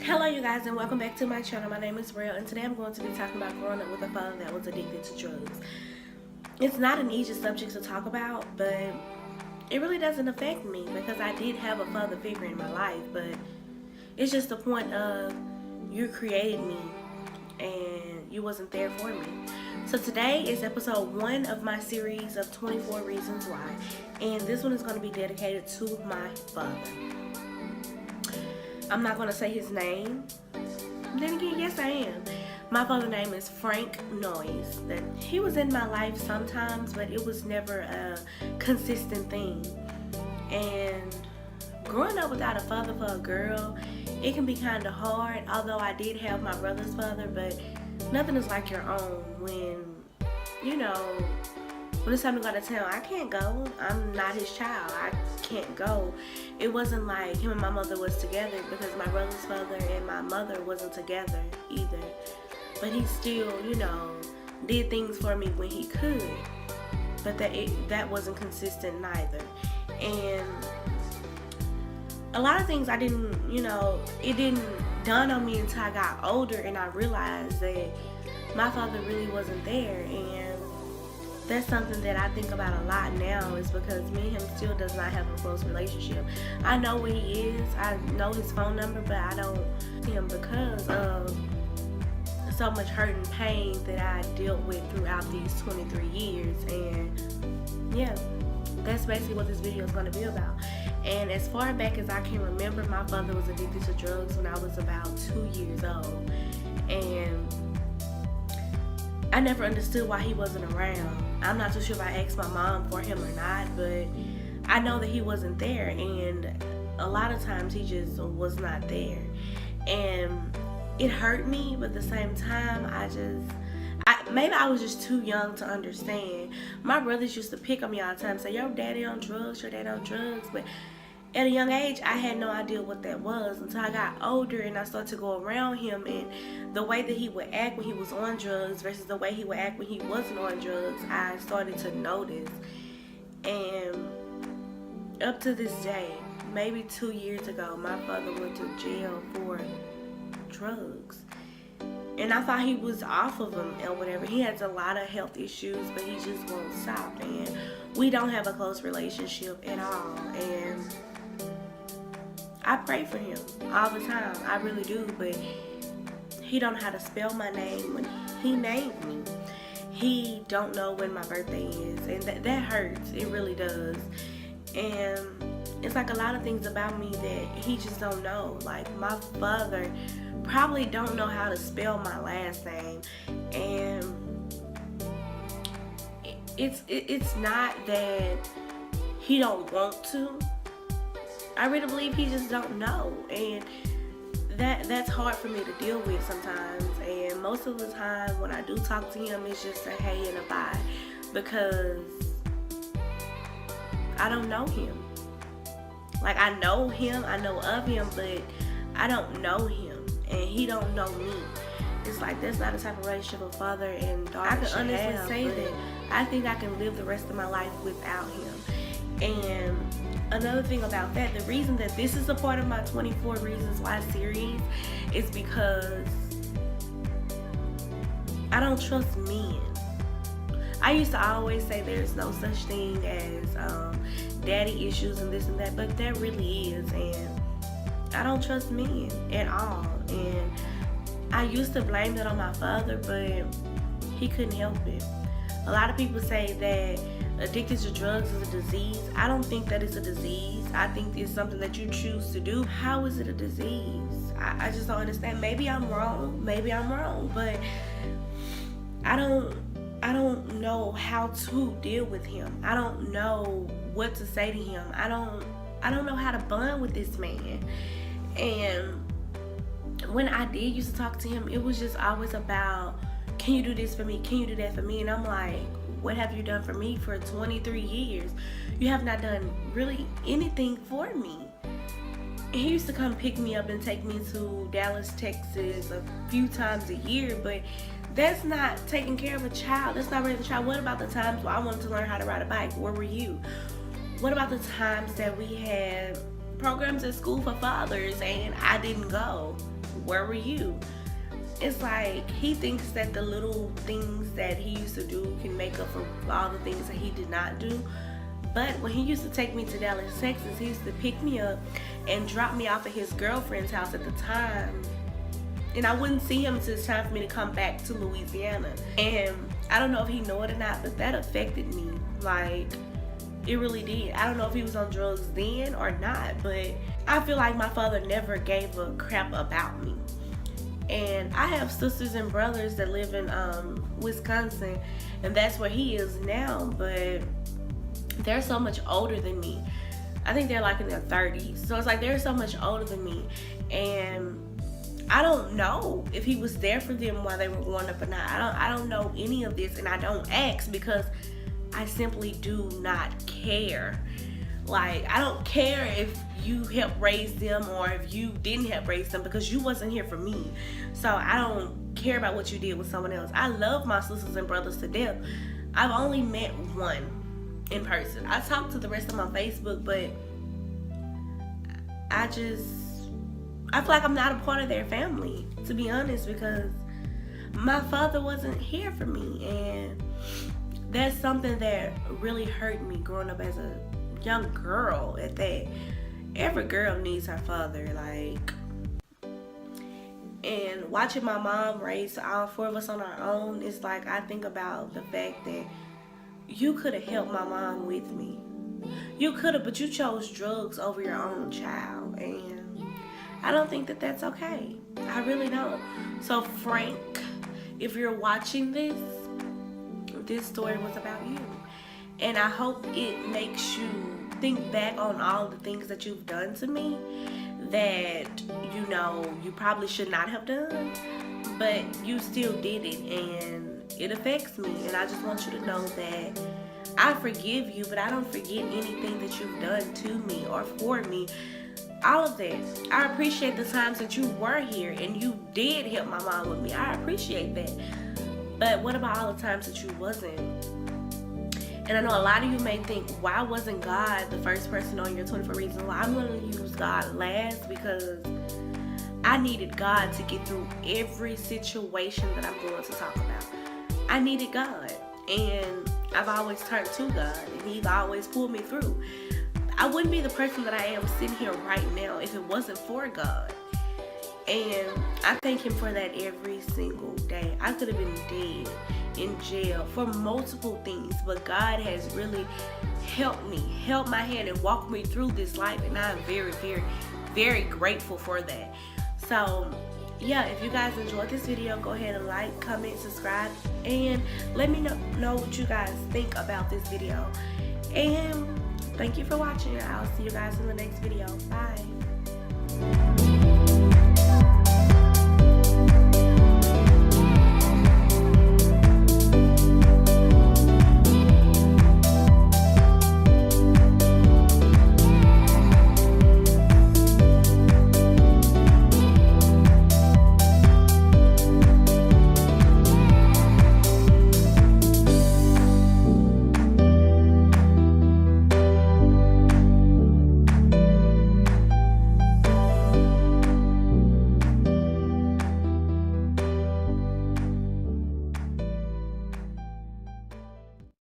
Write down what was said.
Hello you guys, and welcome back to my channel. My name is Real, and today I'm going to be talking about growing up with a father that was addicted to drugs. It's not an easy subject to talk about, but it really doesn't affect me because I did have a father figure in my life, but it's just the point of you created me and you wasn't there for me. So today is episode 1 of my series of 24 Reasons Why, and this one is going to be dedicated to my father. I'm not going to say his name. Then again, yes I am. My father's name is Frank Noyes. That he was in my life sometimes, but it was never a consistent thing. And growing up without a father for a girl, it can be kind of hard. Although I did have my brother's father, but nothing is like your own. When it's time to go to town, I can't go. I'm not his child. I can't go. It wasn't like him and my mother was together, because my brother's father and my mother wasn't together either. But he still, did things for me when he could. But that wasn't consistent neither. And a lot of things I didn't, it didn't dawn on me until I got older and I realized that my father really wasn't there. And that's something that I think about a lot now, is because me and him still does not have a close relationship. I know where he is. I know his phone number, but I don't see him because of so much hurt and pain that I dealt with throughout these 23 years. And yeah, that's basically what this video is going to be about. And as far back as I can remember, my father was addicted to drugs when I was about 2 years old. And I never understood why he wasn't around. I'm not too sure if I asked my mom for him or not, but I know that he wasn't there, and a lot of times he just was not there. And it hurt me, but at the same time, maybe I was just too young to understand. My brothers used to pick on me all the time and say, your daddy on drugs, your daddy on drugs, but at a young age, I had no idea what that was until I got older and I started to go around him, and the way that he would act when he was on drugs versus the way he would act when he wasn't on drugs, I started to notice. And up to this day, maybe 2 years ago, my father went to jail for drugs. And I thought he was off of them or whatever. He has a lot of health issues, but he just won't stop. And we don't have a close relationship at all. And I pray for him all the time. I really do. But he don't know how to spell my name when he named me. He don't know when my birthday is. And that hurts. It really does. And it's like a lot of things about me that he just don't know. Like, my father probably don't know how to spell my last name. And it's not that he don't want to. I really believe he just don't know. And that's hard for me to deal with sometimes. And most of the time when I do talk to him, it's just a hey and a bye, because I don't know him. Like, I know him, I know of him, but I don't know him, and he don't know me. It's like, that's not the type of relationship a father and daughter I can honestly say that I think I can live the rest of my life without him. And another thing about that, the reason that this is a part of my 24 Reasons Why series is because I don't trust men. I used to always say there's no such thing as daddy issues and this and that, but there really is. And I don't trust men at all. And I used to blame that on my father, but he couldn't help it. A lot of people say that addicted to drugs is a disease. I don't think that it's a disease. I think it's something that you choose to do. How is it a disease? I just don't understand. Maybe I'm wrong, but I don't know how to deal with him. I don't know what to say to him. I don't know how to bond with this man. And when I did used to talk to him, it was just always about, can you do this for me? Can you do that for me? And I'm like, what have you done for me for 23 years? You have not done really anything for me. And he used to come pick me up and take me to Dallas, Texas a few times a year, but that's not taking care of a child. That's not raising a child. What about the times where I wanted to learn how to ride a bike? Where were you? What about the times that we had programs at school for fathers and I didn't go? where were you? It's like he thinks that the little things that he used to do can make up for all the things that he did not do. But when he used to take me to Dallas, Texas, he used to pick me up and drop me off at his girlfriend's house at the time. And I wouldn't see him until it's time for me to come back to Louisiana. And I don't know if he knew it or not, but that affected me. Like, it really did. I don't know if he was on drugs then or not, but I feel like my father never gave a crap about me. And I have sisters and brothers that live in Wisconsin, and that's where he is now, but they're so much older than me. I think they're like in their 30s. So it's like they're so much older than me, and I don't know if he was there for them while they were growing up or not. I don't know any of this, and I don't ask because I simply do not care. Like, I don't care if you helped raise them or if you didn't help raise them, because you wasn't here for me. So I don't care about what you did with someone else. I love my sisters and brothers to death. I've only met one in person. I talked to the rest of them on Facebook, but I feel like I'm not a part of their family, to be honest, because my father wasn't here for me, and that's something that really hurt me growing up as a young girl at that. Every girl needs her father, like. And watching my mom raise all four of us on our own, it's like I think about the fact that you could have helped my mom with me. You could have, but you chose drugs over your own child, and I don't think that that's okay. I really don't. So Frank, if you're watching this story was about you, and I hope it makes you think back on all the things that you've done to me that you probably should not have done, but you still did it, and it affects me. And I just want you to know that I forgive you, but I don't forget anything that you've done to me or for me. All of that. I appreciate the times that you were here and you did help my mom with me. I appreciate that. But what about all the times that you wasn't? And I know a lot of you may think, why wasn't God the first person on your 24 Reasons Why? I'm going to use God last because I needed God to get through every situation that I'm going to talk about. I needed God, and I've always turned to God, and He's always pulled me through. I wouldn't be the person that I am sitting here right now if it wasn't for God. And I thank Him for that every single day. I could have been dead, in jail for multiple things, but God has really helped me, held my hand and walked me through this life, and I'm very, very, very grateful for that. So yeah, if you guys enjoyed this video, go ahead and like, comment, subscribe, and let me know what you guys think about this video. And thank you for watching. I'll see you guys in the next video. Bye.